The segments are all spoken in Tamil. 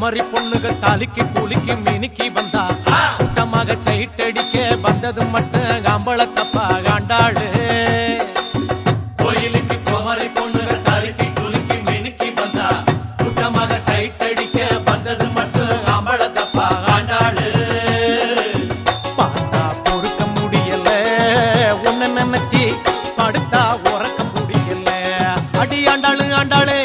குமரி பொண்ணுக தாலிக்கு கூலிக்கு மினிக்கி வந்தா கூட்டமாக சைட்டடிக்க வந்தது மட்டும் காம்பளத்தப்பா காண்டாளு கோயிலுக்கு குமரி பொண்ணுக தாலிக்கு கூலிக்கு மினிக்கி வந்தா கூட்டமாக சைட்டடிக்க வந்தது மட்டும் காம்பளத்தப்பா காண்டாளு பார்த்தா பொறுக்க முடியல உன்ன நினைச்சி படுத்தா உறக்க முடியல அடி ஆண்டாளு ஆண்டாளே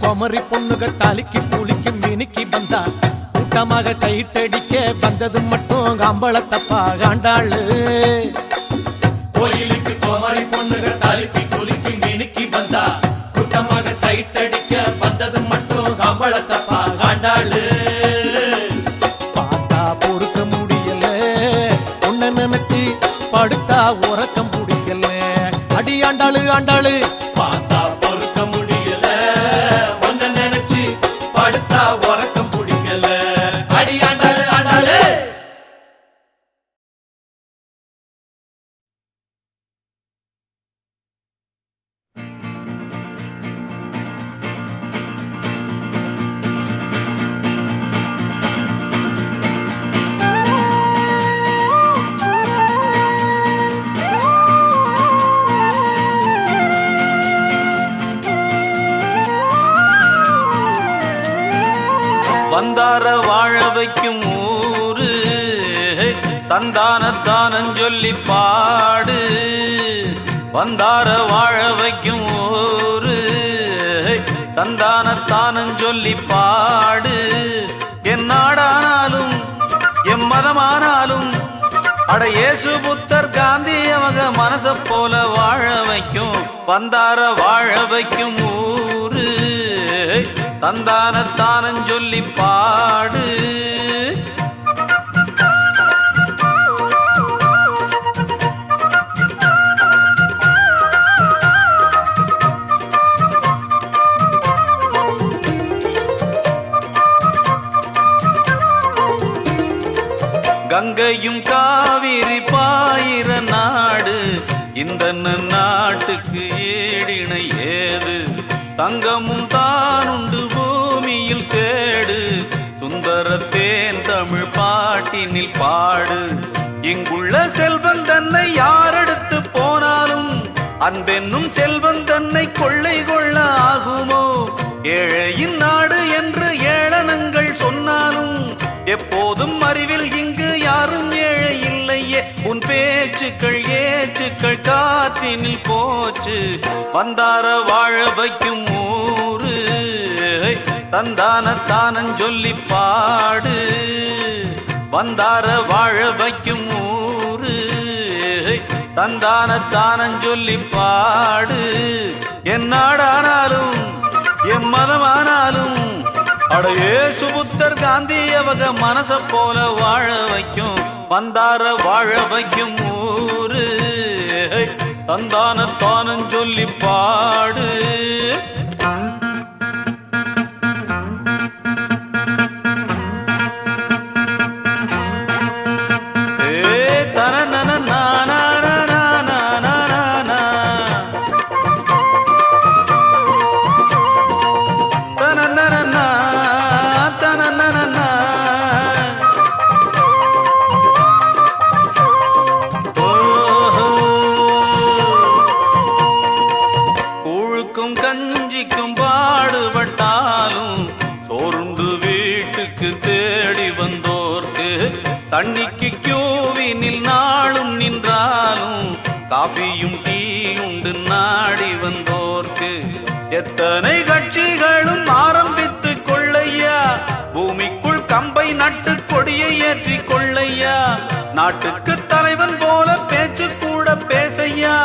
குமரி பொண்ணுக தாலிக்கு கூலிக்கு மினிக்கி வந்தா கூட்டமாக சைட்டடிக்க வந்தது மட்டும் காம்பளத்தப்பா காண்டாளு கோயிலுக்கு குமரி பொண்ணுக தாலிக்கு கூலிக்கு மினிக்கி வந்தா கூட்டமாக சைட்டடிக்க வந்தது மட்டும் காம்பளத்தப்பா காண்டாளு பார்த்தா பொறுக்க முடியல உன்ன நினைச்சு படுத்தா உறக்க முடியல அடி ஆண்டாளு ஆண்டாளு பார்த்தா பொறுக்க முடியல உன்ன நினைச்சு படுத்தா உறக்க முடியல அடி ஆண்டாளு ஆண்டாளு வந்தார வாழ வைக்கும் ஊரு தந்தானத்தானஞ் சொல்லி பாடு வந்தார வாழ வைக்கும் ஊரு தந்தானத்தானஞ் சொல்லி பாடு என் நாடானாலும் எம் மதமானாலும் அட இயேசு புத்தர் காந்தி அவங்க மனச போல வாழ வைக்கும் வந்தார வாழ வைக்கும் ஊரு தந்தானத்தானஞ் சொல்லி பாடு கங்கையும் காவிரி பாயிர நாடு இந்த நாட்டுக்கு ஈடிணை ஏது தங்கமும் தானுண்டு பூமியில் தேடு சுந்தரத்தேன் தமிழ் பாட்டினில் பாடு இங்குள்ள செல்வன் தன்னை யாரெடுத்து போனாலும் அன்பென்னும் செல்வன் தன்னை கொள்ளை கொள்ள ஆகுமோ ஏழையின் நாடு என்று ஏளனங்கள் சொன்னாலும் எப்போதும் அறிவில் இங்கு யாரும் ஏழை இல்லையே உன் பேச்சுக்கள் ஏச்சுக்கள் காற்றினில் போச்சு வந்தார வாழ வைக்கும் ஊரு தந்தான தானஞ்சொல்லி பாடு வந்தார வாழ வைக்கும் ஊரு தந்தான தானஞ்சொல்லி பாடு என் நாடானாலும் என் மதமானாலும் அட இயேசு புத்தர் காந்தி அவங்க மனச போல வாழ வைக்கும் வந்தார வாழ வைக்கும் ஊரு தந்தான தானஞ்சொல்லி பாடு கஞ்சிக்கும் பாடுபட்டாலும் சோறுண்டு வீட்டுக்கு தேடி வந்தோர்க்கு தண்ணிக்கு கியூவினில் நாளும் நின்றாலும் காபியும் டீயுண்டு நாடி வந்தோர்க்கு எத்தனை கட்சிகளும் ஆரம்பித்து கொள்ளையா பூமிக்குள் கம்பை நட்டு கொடியை ஏற்றி கொள்ளையா நாட்டுக்கு தலைவன் போல பேச்சு கூட பேசையா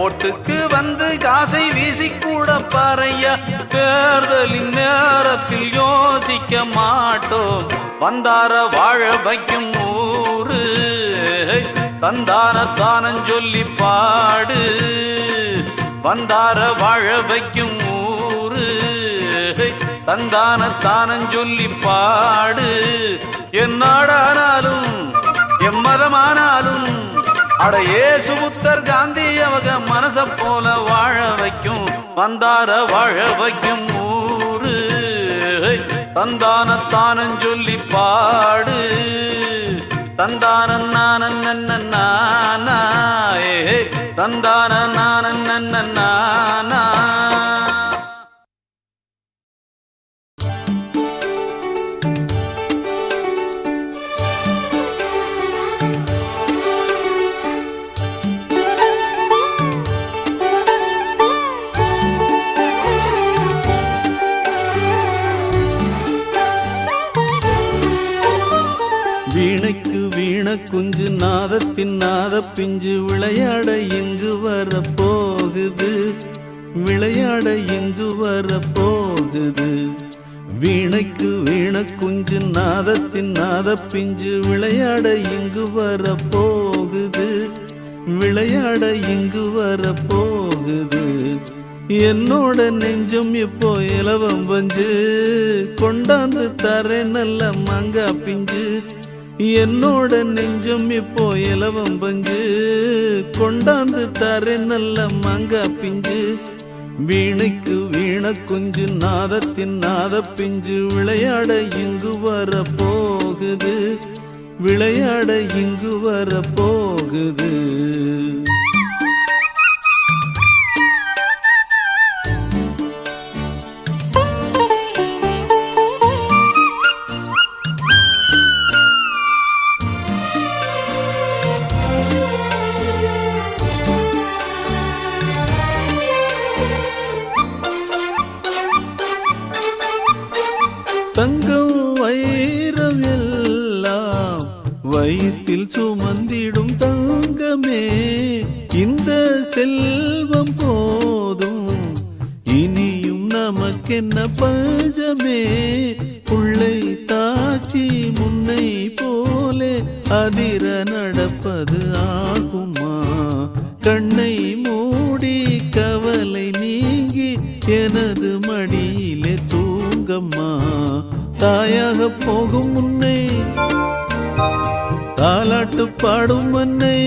ஓட்டுக்கு வந்து காசை வீசி கூட பாறையா தேர்தலின் நேரத்தில் யோசிக்க மாட்டோம் வந்தார வாழ வைக்கும் ஊரு தந்தான தானஞ்சொல்லி பாடு வந்தார வாழ வைக்கும் ஊரு தந்தான தானஞ்சொல்லி பாடு என் நாடானாலும் என் மதமானாலும் அட இயேசு புத்தர் காந்தி அவங்க மனச போல வாழ வைக்கும் வந்தார வாழ வைக்கும் ஊரு தந்தான தானஞ்சொல்லி பாடு தந்தான நானா தந்தான நானா வீணைக்கு வீண குஞ்சு நாதத்தின் நாத பிஞ்சு விளையாட எங்கு வர போகுது விளையாட எங்கு வர போகுது வீணைக்கு வீண குஞ்சு நாதத்தின் நாத பிஞ்சு விளையாட எங்கு வர போகுது விளையாட எங்கு வர போகுது என்னோட நெஞ்சம் இப்போ இலவம் பஞ்சு கொண்டாந்து தர நல்ல மாங்கா பிஞ்சு என்னோட நெஞ்சம் இப்போ இலவம் பஞ்சு கொண்டாந்து தர நல்ல மாங்கா பிஞ்சு வீணைக்கு வீண குஞ்சு நாதத்தின் நாத பிஞ்சு விளையாட இங்கு வர போகுது விளையாட இங்கு வர போகுது தங்கம் வைரம் எல்லாம் வயிற்றில் சுமந்திடும் தங்கமே இந்த செல்வம் போதும் இனியும் நமக்கென்ன பஞ்சமே புள்ளை தாச்சி முன்னை போலே அதிர நடப்பது ஆகுமா கண்ணை மூடி கவலை நீங்கி எனது மடியிலே தூங்கம்மா தாயாக போகும் முன்னே தாலாட்டு பாடும் அன்னை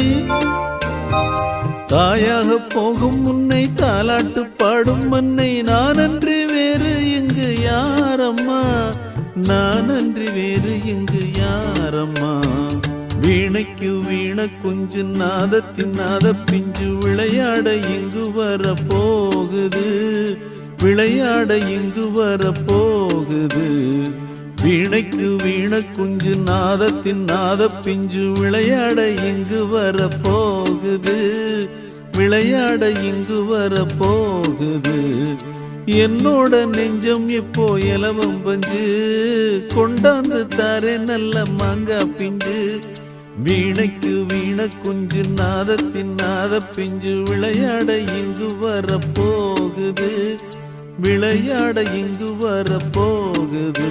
தாயாக போகும் முன்னை தாலாட்டு பாடும் மன்னை நானன்றி வேறு இங்கு யாரம்மா நானன்றி வேறு இங்கு யாரம்மா வீணைக்கு வீண குஞ்சு நாதத்தின் நாத பிஞ்சு விளையாட இங்கு வர போகுது விளையாட இங்கு வர போகுது வீணைக்கு வீண குஞ்சு நாதத்தின் நாத பிஞ்சு விளையாட இங்கு வர போகுது விளையாட இங்கு வர போகுது என்னோட நெஞ்சம் இப்போ இலவம் பஞ்சு கொண்டாந்து தாரே நல்ல மாங்கா பிஞ்சு வீணைக்கு வீண குஞ்சு நாதத்தின் நாத பிஞ்சு விளையாட இங்கு வர போகுது விளையாட இங்கு வர போகுது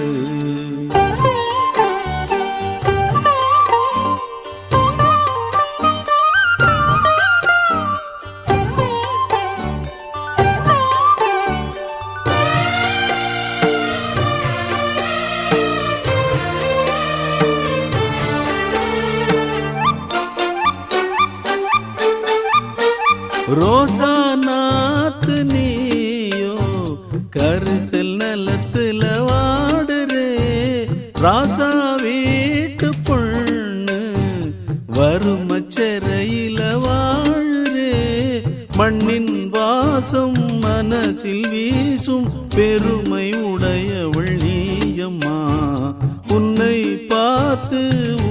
ரோசா நாத்து நீயோ கரிசல் நிலத்துல வாடுறே ராசா வீட்டு பொண்ணு வறுமச்சரையில வாழுறே மண்ணின் வாசம் மனசில் வீசும் பெருமை உடையவள் நீயம்மா உன்னை பார்த்து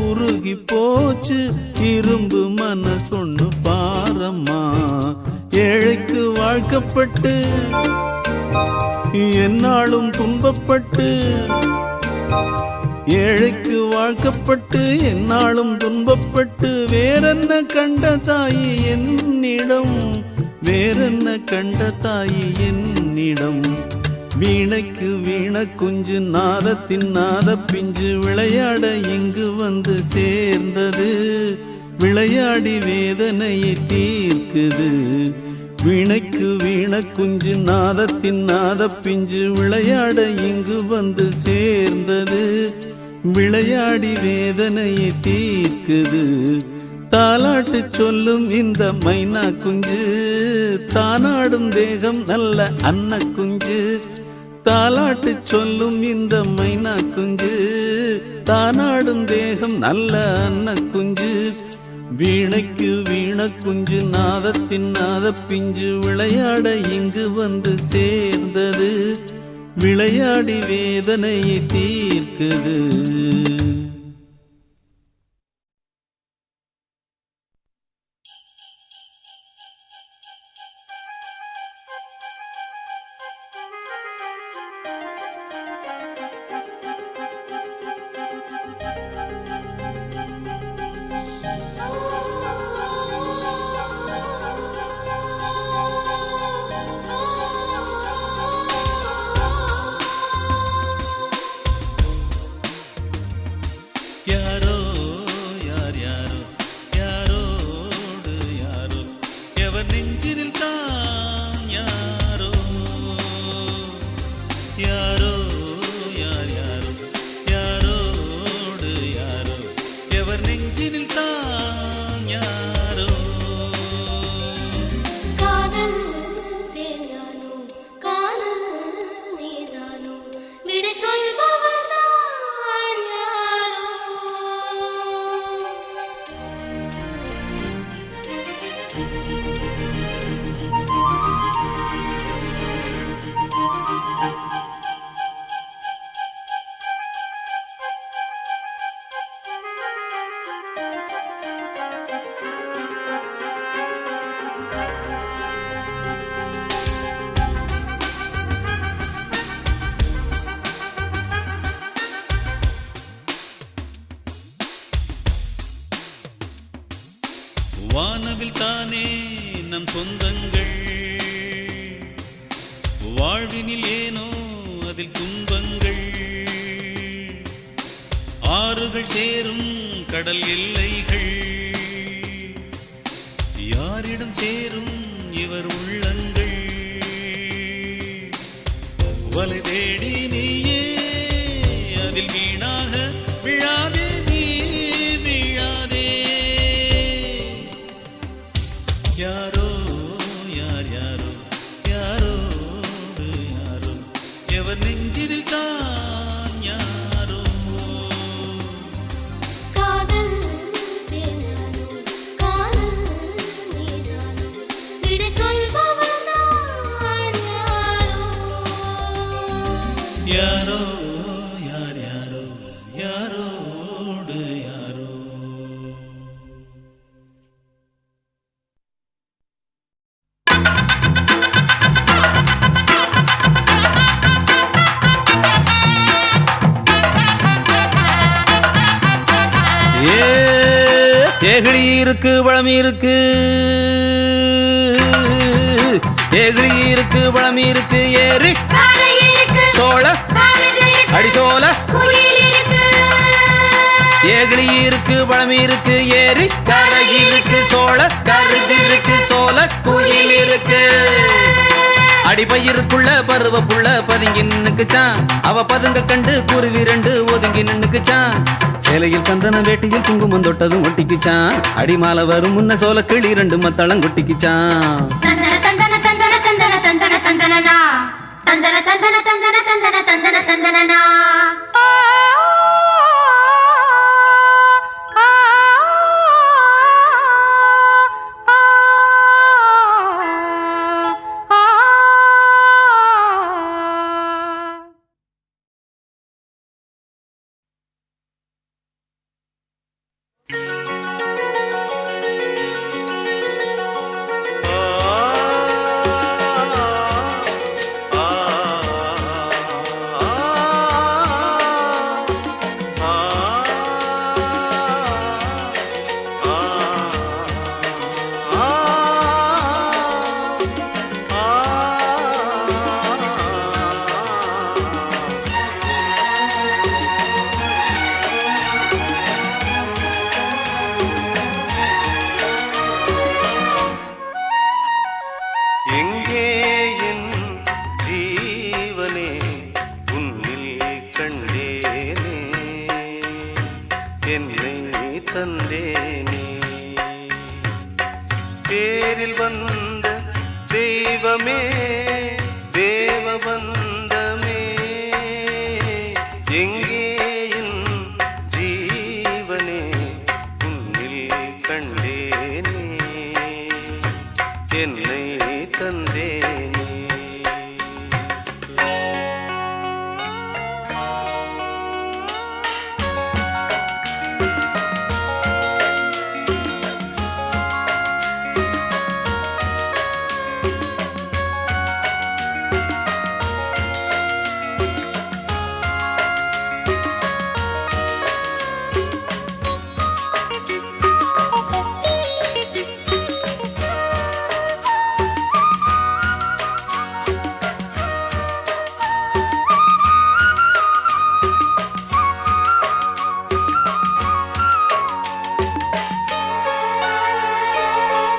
உருகி போச்சு இரும்பு மனசொன்னு பாரம்மா ஏழைக்கு வாழ்க்கப்பட்டு என்னாலும் துன்பப்பட்டு ஏழைக்கு வாழ்க்கப்பட்டு என்னாலும் துன்பப்பட்டு வேறென்ன கண்ட தாயி என்னிடம் வேறென்ன கண்ட தாயி என்னிடம் வீணைக்கு வீண குஞ்சு நாதத்தின் நாத பிஞ்சு விளையாட இங்கு வந்து சேர்ந்தது விளையாடி வேதனையை தீர்க்குது வீணைக்கு வீண குஞ்சு நாதத்தின் நாத பிஞ்சு விளையாட இங்கு வந்து சேர்ந்தது விளையாடி வேதனையை தீர்க்குது தாலாட்டு சொல்லும் இந்த மைனா குஞ்சு தானாடும் தேகம் நல்ல அன்ன குஞ்சு தாலாட்டு சொல்லும் இந்த மைனா குஞ்சு தானாடும் தேகம் நல்ல அன்ன குஞ்சு வீணைக்கு வீண குஞ்சு நாதத்தின் நாத பிஞ்சு விளையாட இங்கு வந்து சேர்ந்தது விளையாடி வேதனையை தீர்க்குது வானவில் தானே நம் சொந்தங்கள் வாழ்வினில் ஏனோ அதில் துன்பங்கள் ஆறுகள் சேரும் கடல் எல்லைகள் யாரிடம் சேரும் இவர் உள்ளங்கள் வலை தேடி நீயே அதில் வீணாக விழாதே நீ விழாதே ஏகிழி இருக்கு பழமி இருக்கு, ஏகிழி இருக்கு பழமி இருக்கு, ஏறி சோழ அடிசோல, ஏகிழி இருக்கு பழமி இருக்கு, ஏறி கரை இருக்கு, சோழ கருது இருக்கு, சோல குயில் இருக்கு. அடிபயிருக்குள்ள பருவ புள்ள பதுங்கி நின்னுக்குச்சான், அவ பதுங்க கண்டு குருவி ரெண்டு ஒதுங்கி நின்னுக்குச்சான். சேலையில் சந்தன வேட்டியில் குங்குமம் தொட்டதும் ஒட்டிக்குச்சான், அடிமால வரும் முன்ன சோல கிளி ரெண்டு மத்தளம் கொட்டிக்குச்சான். தந்தன தந்தன தந்தன தந்தன தந்தன தந்தனனா, தந்தன தந்தன தந்தன தந்தன தந்தன தந்தனனா. தேரில் வந்த தெய்வமே தேவபந்தமே, எங்கே என் ஜீவனே உன்னில் கண்டேனே, என்னை தந்தேனே.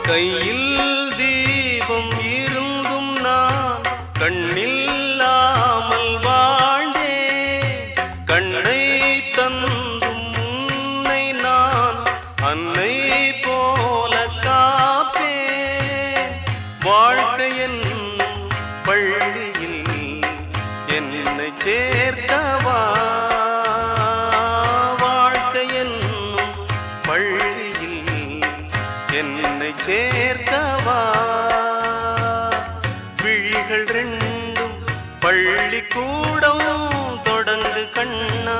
கையில் தீபம் இருந்தும் நான் கண்ணில்லாமல் வாழ்ந்தேன், கண்ணை தந்தும் உன்னை நான் அன்னை போல காப்பேன். வாழ்க்கை என்னும் பள்ளியில் என்னை சேர்த்தவா, வாழ்க்கை என்னும் பள்ளியில் என்னை சேர்த்தவா. விழிகள் ரெண்டும் பள்ளிக்கூடம் தொடர்ந்து கண்ணா,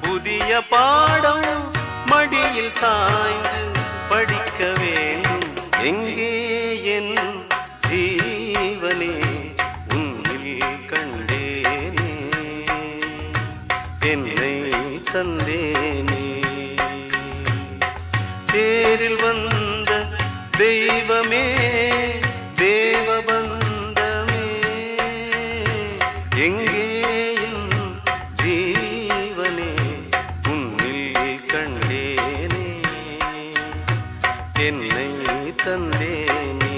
புதிய பாடம் மடியில் சாய்ந்து படிக்க வேண்டும். எங்கே என் ஜீவனே உன்னில் கண்டேனே, என்னை தந்தேனே. தேரில் வந்த தெய்வமே தேவபந்தமே, எங்கே என் ஜீவனே உன்னில் கண்டேனே, என்னை தந்தேனே.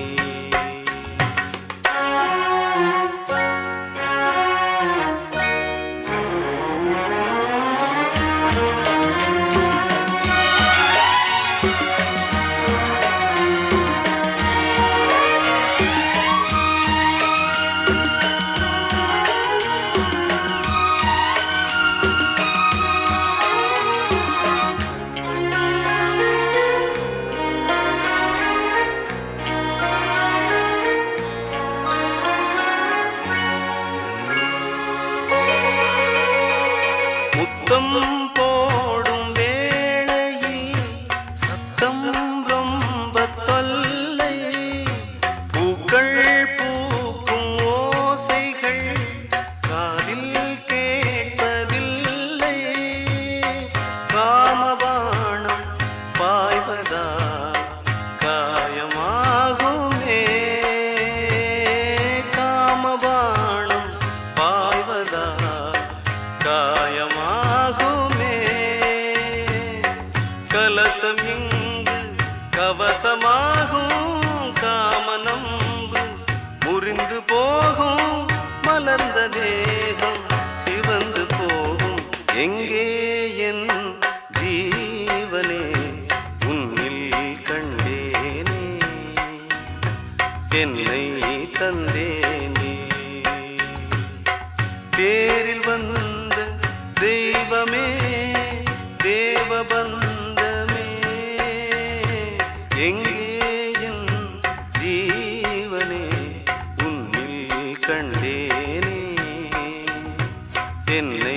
கவசமாகும் காமனம்பு முறிந்து போகும் மலர்ந்த தேகம் சிவந்து போகும் எங்கே என் ஜீவனே உன்னில் கண்டேனே என்னை தந்தேனே தேரில் வந்த தெய்வமே தேவபந்தமே எங்கே என் ஜீவனே உன்னில் கண்டேனே என்னை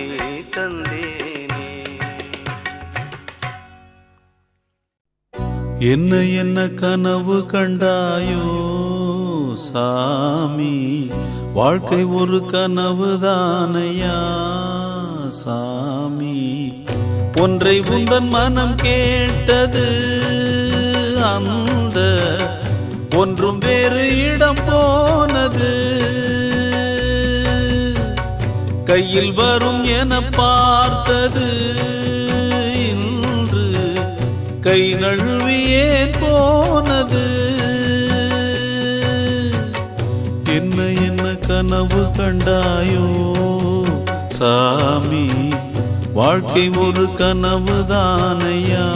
தந்தேனே. என்ன என்ன கனவு கண்டாயோ சாமி, வாழ்க்கை ஒரு கனவுதானையா சாமி. ஒன்றை உந்தன் மனம் கேட்டது, அந்த ஒன்றும் வேறு இடம் போனது. கையில் வரும் என பார்த்தது, இன்று கை நழுவியே போனது. என்ன என்ன கனவு கண்டாயோ சாமி, வாழ்க்கை ஒரு கனவுதானையா.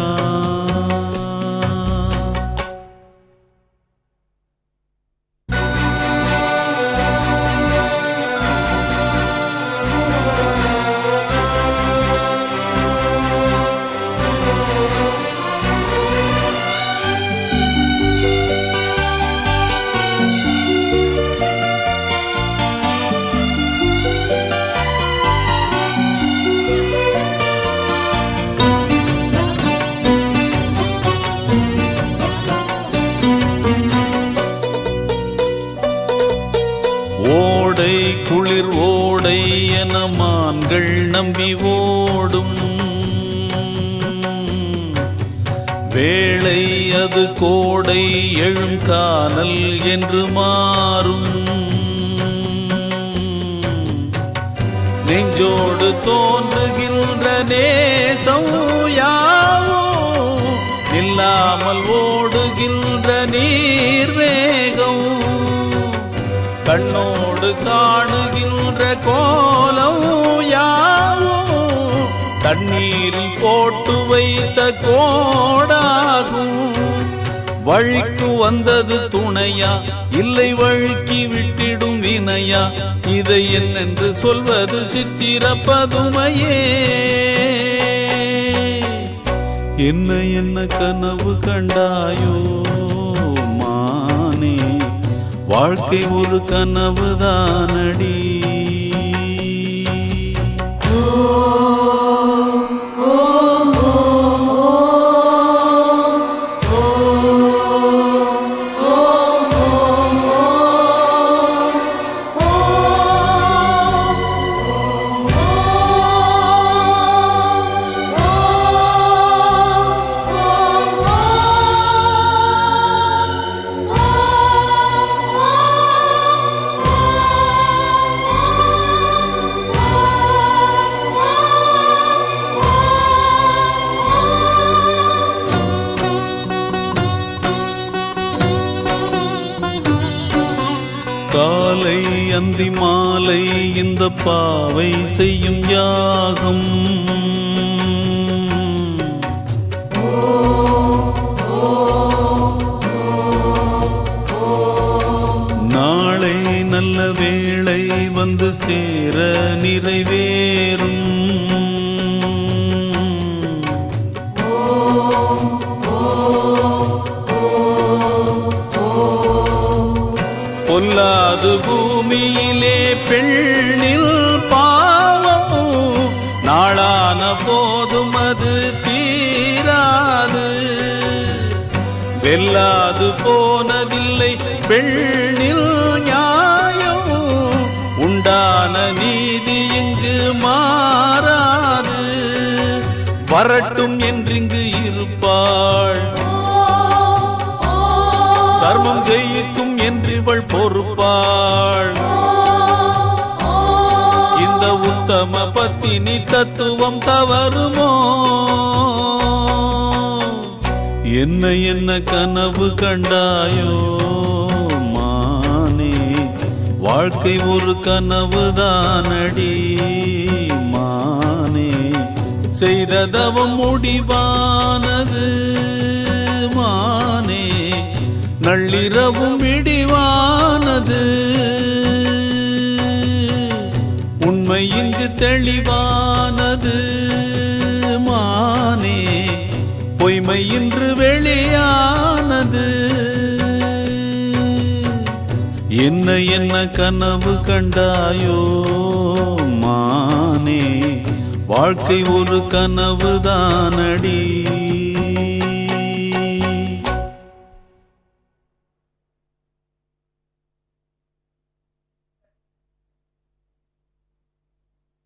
ஓடை குளிர் ஓடை என மான்கள் நம்பி ஓடும் வேளை அது கோடை எழும் கானல் என்று மாறும். நெஞ்சோடு தோன்றுகின்ற நேசம் யாவோ இல்லாமல் ஓடுகின்ற நீர்வேகம். கண்ணோடு காணுகின்ற கோலம் யாவோ தண்ணீரில் போட்டு வைத்த கோடாகும். வழிக்கு வந்தது துணையா, இல்லை வழுக்கி விட்டிடும் வினையா, இதை என்னென்று சொல்வது சித்திர பதுமையே. என்ன என்ன கனவு கண்டாயோ மானே, வாழ்க்கை ஒரு கனவுதானடி. காலை அந்தி மாலை இந்த பாவை செய்யும் யாகம். நாளை நல்ல வேளை வந்து சேர நிறைவேறும். பொல்லாது பூமியிலே பெண்ணில் பாவம், நாளான போதும் அது தீராது. வெல்லாது போனதில்லை பெண்ணில் நியாயம், உண்டான நீதி இங்கு மாறாது. வரட்டும் என்றிங்கு இருப்பாள், தர்மம் ஜெயிக்கும் என்றிவள் பொறுப்பாள். இந்த உத்தம பத்தினி தத்துவம் தவறுமோ? என்ன என்ன கனவு கண்டாயோ மானே, வாழ்க்கை ஒரு கனவுதானடி மானே, செய்த தவம் முடிவானது மானே, நள்ளிரவும் இடிவானது, உண்மை இங்கு தெளிவானது மானே, பொய்மை இன்று வெளியானது. என்ன என்ன கனவு கண்டாயோ மானே, வாழ்க்கை ஒரு கனவுதானடி.